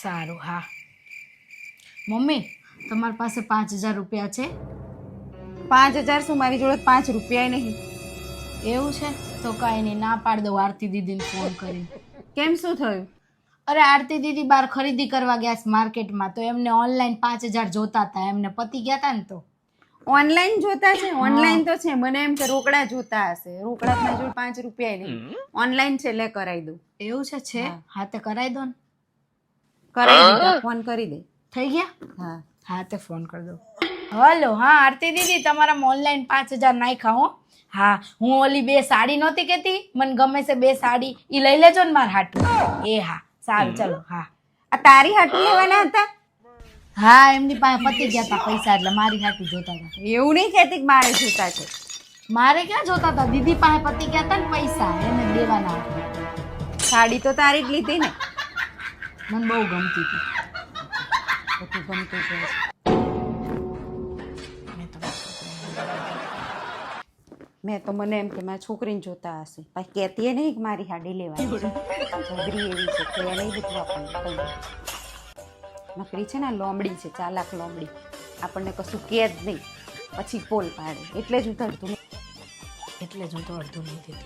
સારું. હા મમ્મી, તમારી પાસે 5,000 રૂપિયા છે? 5,000 શું? મારી જોડે 5 રૂપિયા નહીં. એવું છે તો કાંઈ નહીં, ના પાડ દઉં આરતી દીદીને ફોન કરીને. કેમ, શું થયું? અરે આરતી દીદી બહાર ખરીદી કરવા ગયા છે માર્કેટમાં, તો એમને ઓનલાઈન 5,000 જોતા હતા, એમને પતી ગયા હતા ને તો. ઓનલાઈન જોતા છે? ઓનલાઈન તો છે, મને એમ કે રોકડા જોતા હશે. રોકડા મારી જોડે 5 રૂપિયા નહીં. ઓનલાઈન છે, લે કરાવી દઉં. એવું છે? હા તે કરાવી દો ને. કરાવી દીધા, ફોન કરી દે. થઈ ગયા? હા હા તે ફોન કરી દો. હલો, હા આરતી દીદી, તમારા ઓનલાઈન 5,000 નાખ્યા હો. હા, હું ઓલી 2 સાડી નહોતી કહેતી, મને ગમે છે 2 સાડી, એ લઈ લેજો ને મારા હાટું. એ હા સારું, ચલો. હા આ તારી હાટું લેવાના હતા? હા, એમની પાસે પતી ગયા હતા પૈસા, એટલે મારી હાટું જોતા હતા. એવું નહીં કહેતી કે મારે જોતા છે. મારે ક્યાં જોતા હતા, દીદી પાસે પતી ગયા હતા ને પૈસા, એને દેવાના હતા. સાડી તો તારી જ લીધી ને? મને બહુ ગમતી હતી. બધું ગમતું છે. મેં તો મને એમ કે મારી છોકરીને જોતા હશે, પછી કહેતી નહીં કે મારી હાડી લેવાની છે. છોકરી એવી છે કે નહીં બધું આપણને નકરી છે ને, લોમડી છે, ચાલાક લોમડી. આપણને કશું કહે જ નહીં, પછી પોલ પાડે. એટલે જ હું તો અડધું નહીં દેતી.